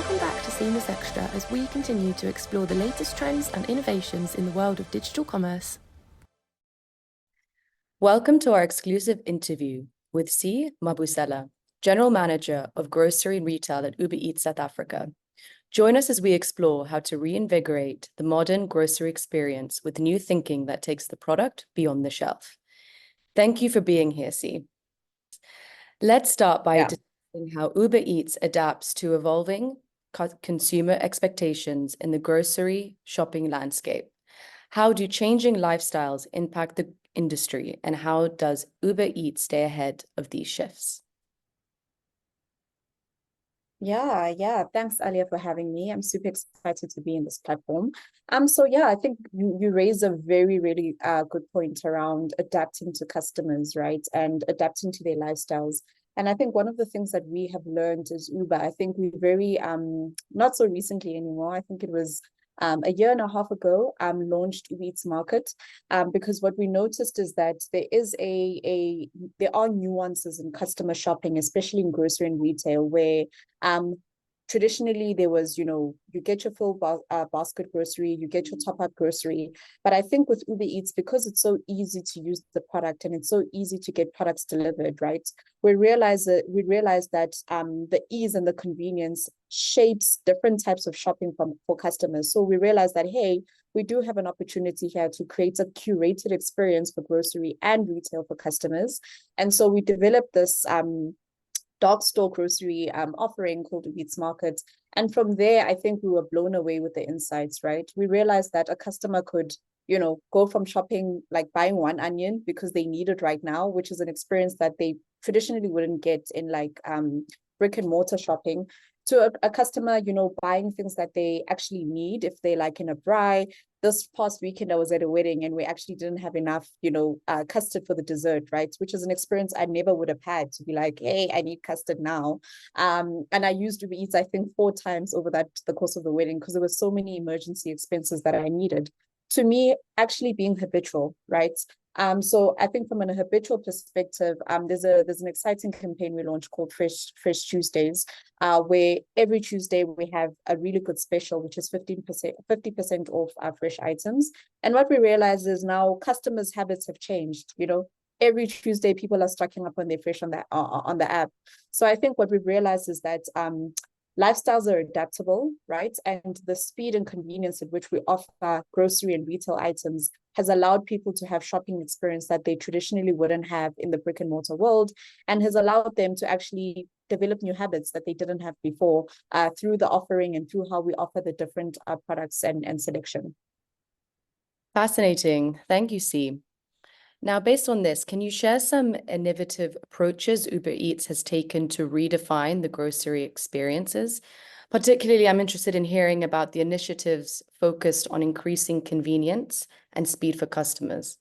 Welcome back to Seamless Xtra as we continue to explore the latest trends and innovations in the world of digital commerce. Welcome to our exclusive interview with Cikida Mabusela, General Manager of Grocery and Retail at UberEats South Africa. Join us as we explore how to reinvigorate the modern grocery experience with new thinking that takes the product beyond the shelf. Thank you for being here, Cikida. Let's start by discussing how UberEats adapts to evolving consumer expectations in the grocery shopping landscape. How do changing lifestyles impact the industry, and how does UberEats stay ahead of these shifts? Yeah. Thanks, Alia, for having me. I'm super excited to be in this platform. I think you raise a very, really good point around adapting to customers, right? And adapting to their lifestyles. And I think one of the things that we have learned as Uber, I think we very, not so recently anymore, I think it was a year and a half ago, launched UberEats Market, because what we noticed is that there are nuances in customer shopping, especially in grocery and retail, where traditionally there was, you get your full basket grocery, you get your top-up grocery. But I think with UberEats, because it's so easy to use the product and it's so easy to get products delivered, right? We realize that the ease and the convenience shapes different types of shopping for customers. So we realize that, hey, we do have an opportunity here to create a curated experience for grocery and retail for customers. And so we developed this dark store grocery offering called UberEats Market. And from there, I think we were blown away with the insights, right? We realized that a customer could, go from shopping, like buying one onion because they need it right now, which is an experience that they traditionally wouldn't get in like brick and mortar shopping, to a customer, buying things that they actually need if they like in a braai. This past weekend, I was at a wedding and we actually didn't have enough, custard for the dessert, right? Which is an experience I never would have had, to be like, hey, I need custard now. And I used UberEats, I think, 4 times over the course of the wedding, because there were so many emergency expenses that I needed. To me, actually being habitual, right? So I think from an habitual perspective, there's an exciting campaign we launched called Fresh Tuesdays, where every Tuesday we have a really good special, which is 50% off our fresh items. And what we realize is now customers' habits have changed. Every Tuesday people are stocking up on their fresh on the app. So I think what we've realized is that lifestyles are adaptable, right? And the speed and convenience at which we offer grocery and retail items has allowed people to have shopping experience that they traditionally wouldn't have in the brick and mortar world, and has allowed them to actually develop new habits that they didn't have before through the offering and through how we offer the different products and selection. Fascinating. Thank you, Cikida. Now, based on this, can you share some innovative approaches UberEats has taken to redefine the grocery experiences? Particularly, I'm interested in hearing about the initiatives focused on increasing convenience and speed for customers.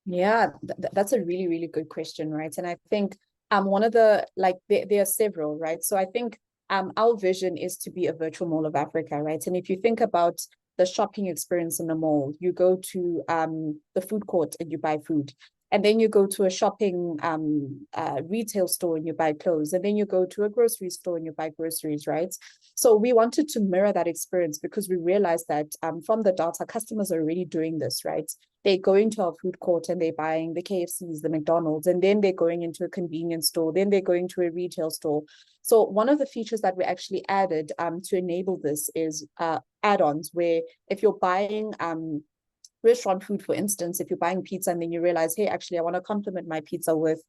Yeah, that's a really, really good question, right? And I think one of the, there are several, right? So I think our vision is to be a virtual mall of Africa, right? And if you think about the shopping experience in the mall, you go to the food court and you buy food. And then you go to a shopping retail store and you buy clothes. And then you go to a grocery store and you buy groceries, right? So we wanted to mirror that experience because we realized that from the data, customers are already doing this, right? They go into our food court and they're buying the KFCs, the McDonald's, and then they're going into a convenience store. Then they're going to a retail store. So one of the features that we actually added to enable this is add-ons, where if you're buying restaurant food, for instance, if you're buying pizza and then you realize, hey, actually, I want to complement my pizza with,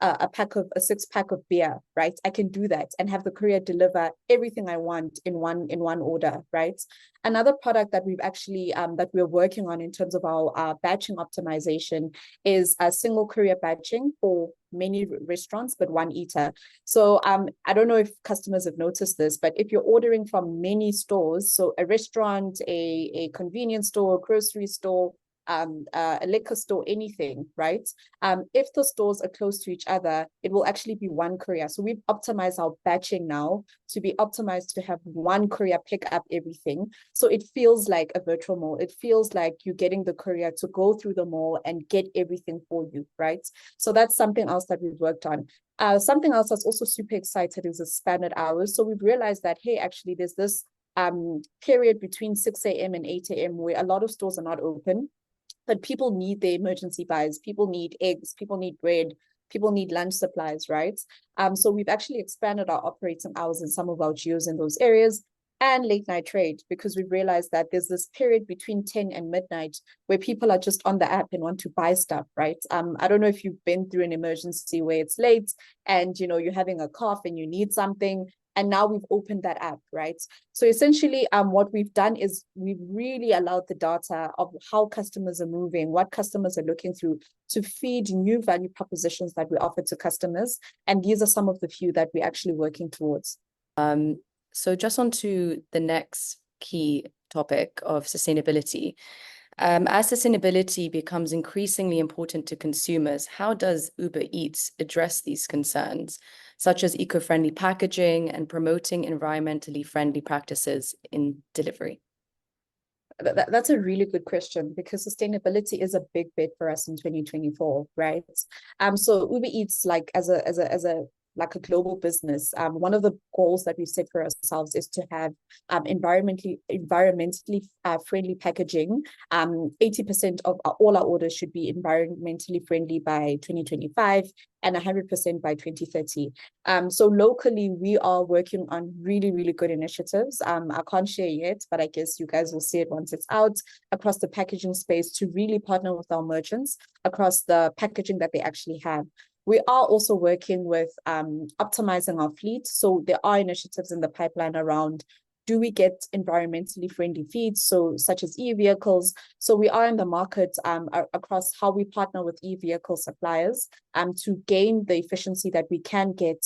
a 6-pack of beer, right? I can do that and have the courier deliver everything I want in one order, right? Another product that we've actually that we're working on in terms of our batching optimization is a single courier batching for many restaurants, but one eater. So I don't know if customers have noticed this, but if you're ordering from many stores, so a restaurant, a convenience store, grocery store, a liquor store, anything, right? If the stores are close to each other, it will actually be one courier. So we've optimized our batching now to be optimized to have one courier pick up everything. So it feels like a virtual mall. It feels like you're getting the courier to go through the mall and get everything for you, right? So that's something else that we've worked on. Something else that's also super excited is expanded hours. So we've realized that, hey, actually there's this period between 6 a.m. and 8 a.m. where a lot of stores are not open, but people need their emergency buys. People need eggs, people need bread, people need lunch supplies, right? So we've actually expanded our operating hours in some of our geos in those areas, and late night trade, because we've realized that there's this period between 10 and midnight where people are just on the app and want to buy stuff, right? I don't know if you've been through an emergency where it's late and you're having a cough and you need something, and now we've opened that app, right? So essentially, what we've done is we've really allowed the data of how customers are moving, what customers are looking through, to feed new value propositions that we offer to customers. And these are some of the few that we're actually working towards. So just on to the next key topic of sustainability. As sustainability becomes increasingly important to consumers, how does UberEats address these concerns, such as eco-friendly packaging and promoting environmentally friendly practices in delivery? That's a really good question, because sustainability is a big bet for us in 2024, right? So UberEats, like as a like a global business, one of the goals that we set for ourselves is to have environmentally friendly packaging. 80% of all our orders should be environmentally friendly by 2025 and 100% by 2030. So locally, we are working on really, really good initiatives. I can't share yet, but I guess you guys will see it once it's out, across the packaging space, to really partner with our merchants across the packaging that they actually have. We are also working with optimizing our fleet. So there are initiatives in the pipeline around, do we get environmentally friendly feeds, so such as e-vehicles? So we are in the market across how we partner with e-vehicle suppliers to gain the efficiency that we can get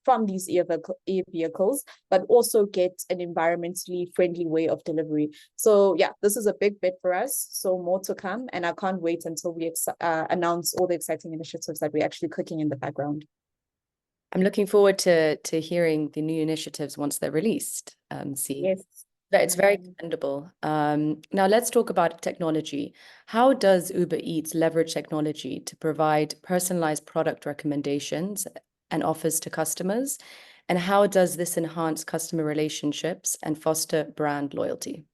from these e-vehicles, but also get an environmentally friendly way of delivery. So yeah, this is a big bet for us. So more to come, and I can't wait until we announce all the exciting initiatives that we're actually cooking in the background. I'm looking forward to hearing the new initiatives once they're released. Yes. It's very commendable. Now let's talk about technology. How does UberEats leverage technology to provide personalized product recommendations and offers to customers? And how does this enhance customer relationships and foster brand loyalty?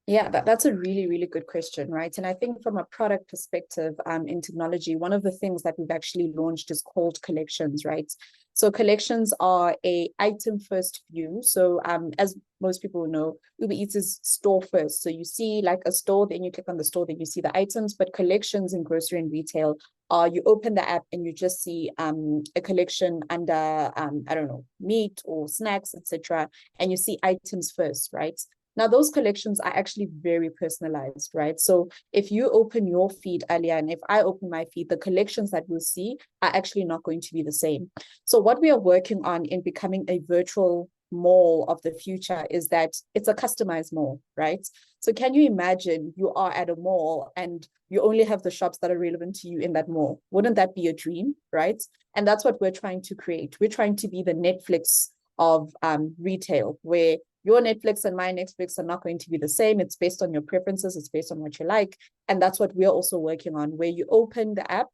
Yeah, that's a really, really good question, right? And I think from a product perspective, in technology, one of the things that we've actually launched is called collections, right? So collections are a item first view. So as most people know, UberEats is store first. So you see like a store, then you click on the store, then you see the items. But collections in grocery and retail are, you open the app and you just see a collection under I don't know, meat or snacks, etc. And you see items first, right? Now, those collections are actually very personalized, right? So if you open your feed, Alia, and if I open my feed, the collections that we'll see are actually not going to be the same. So what we are working on in becoming a virtual mall of the future is that it's a customized mall, right? So can you imagine you are at a mall and you only have the shops that are relevant to you in that mall? Wouldn't that be a dream, right? And that's what we're trying to create. We're trying to be the Netflix of retail, where your Netflix and my Netflix are not going to be the same. It's based on your preferences. It's based on what you like. And that's what we're also working on, where you open the app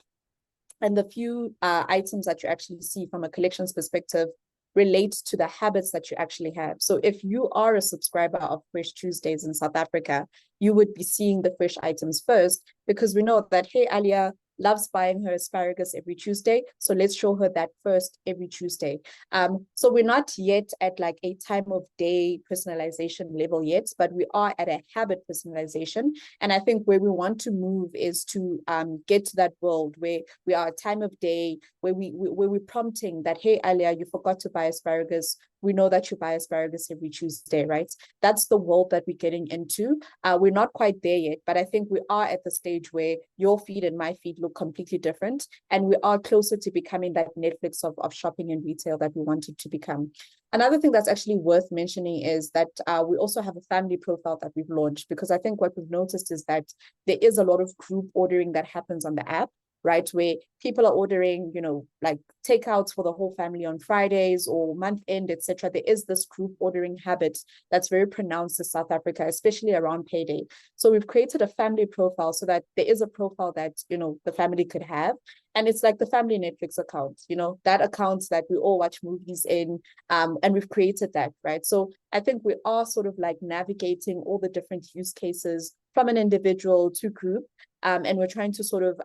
and the few items that you actually see from a collections perspective relate to the habits that you actually have. So if you are a subscriber of Fresh Tuesdays in South Africa, you would be seeing the fresh items first, because we know that, hey, Alia loves buying her asparagus every Tuesday. So let's show her that first every Tuesday. So we're not yet at like a time of day personalization level yet, but we are at a habit personalization. And I think where we want to move is to get to that world where we are a time of day, where we're prompting that, hey, Alia, you forgot to buy asparagus. we know that you buy asparagus every Tuesday, right? That's the world that we're getting into. We're not quite there yet, but I think we are at the stage where your feed and my feed look completely different. And we are closer to becoming that Netflix of shopping and retail that we wanted to become. Another thing that's actually worth mentioning is that we also have a family profile that we've launched, because I think what we've noticed is that there is a lot of group ordering that happens on the app, right? Where people are ordering, like takeouts for the whole family on Fridays or month end, etc. There is this group ordering habit that's very pronounced in South Africa, especially around payday. So we've created a family profile so that there is a profile that, the family could have. And it's like the family Netflix account, that account that we all watch movies in, and we've created that, right? So I think we are sort of like navigating all the different use cases from an individual to group, and we're trying to sort of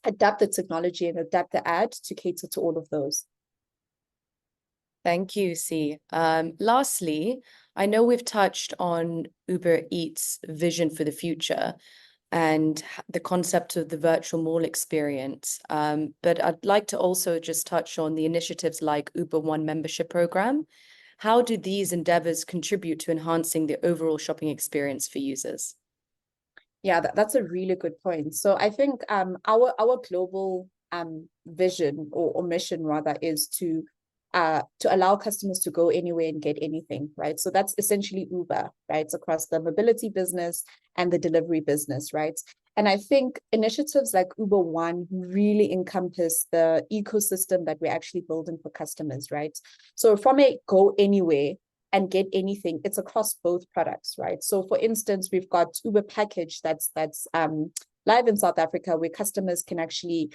adapt the technology and adapt the ad to cater to all of those. Thank you, C. Lastly, I know we've touched on UberEats' vision for the future and the concept of the virtual mall experience. But I'd like to also just touch on the initiatives like Uber One membership program. How do these endeavors contribute to enhancing the overall shopping experience for users? Yeah, that's a really good point. So I think our global vision or mission rather is to allow customers to go anywhere and get anything, right? So that's essentially Uber, right? It's across the mobility business and the delivery business, right? And I think initiatives like Uber One really encompass the ecosystem that we're actually building for customers, right? So from a go anywhere and get anything, it's across both products, right? So for instance, we've got Uber Package that's live in South Africa, where customers can actually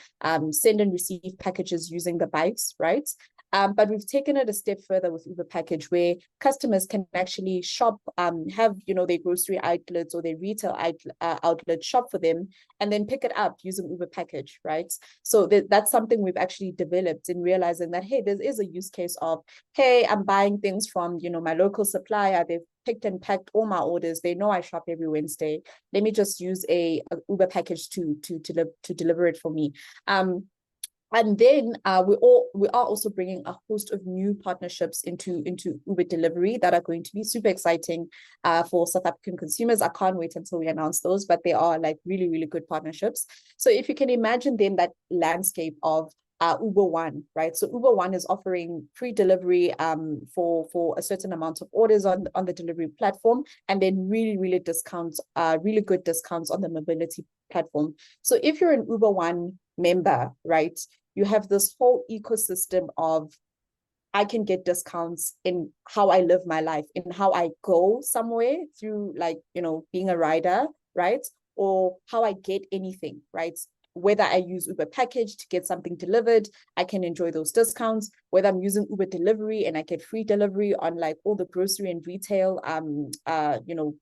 send and receive packages using the bikes, right? But we've taken it a step further with Uber Package, where customers can actually shop, have their grocery outlets or their retail outlet shop for them, and then pick it up using Uber Package, right? So that's something we've actually developed in realizing that, hey, there is a use case of, hey, I'm buying things from my local supplier. They've picked and packed all my orders. They know I shop every Wednesday. Let me just use a Uber Package to deliver it for me. And then we are also bringing a host of new partnerships into Uber delivery that are going to be super exciting for South African consumers. I can't wait until we announce those, but they are like really, really good partnerships. So if you can imagine then that landscape of Uber One, right? So Uber One is offering free delivery for a certain amount of orders on the delivery platform, and then really, really good discounts on the mobility platform. So if you're an Uber One member, right, you have this whole ecosystem of, I can get discounts in how I live my life, in how I go somewhere through, like, being a rider, right? Or how I get anything, right? Whether I use Uber Package to get something delivered, I can enjoy those discounts. Whether I'm using Uber Delivery and I get free delivery on like all the grocery and retail,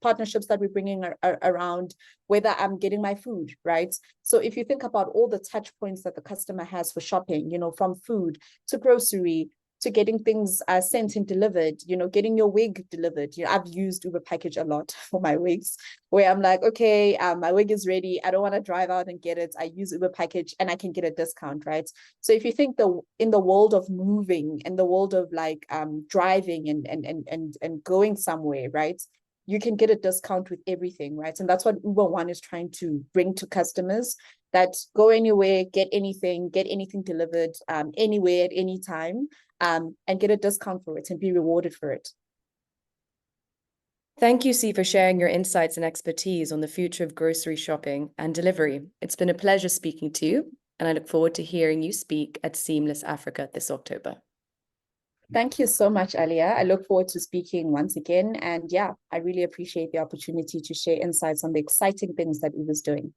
partnerships that we're bringing around. Whether I'm getting my food, right? So if you think about all the touch points that the customer has for shopping, from food to grocery, to getting things sent and delivered, getting your wig delivered. I've used Uber Package a lot for my wigs, where I'm like, okay, my wig is ready. I don't want to drive out and get it. I use Uber Package and I can get a discount, right? So if you think in the world of moving, in the world of like driving and going somewhere, right? You can get a discount with everything, right? And that's what Uber One is trying to bring to customers, that go anywhere, get anything delivered anywhere at any time, and get a discount for it and be rewarded for it. Thank you, C, for sharing your insights and expertise on the future of grocery shopping and delivery. It's been a pleasure speaking to you, and I look forward to hearing you speak at Seamless Africa this October. Thank you so much, Alia. I look forward to speaking once again. And yeah, I really appreciate the opportunity to share insights on the exciting things that Uber's doing.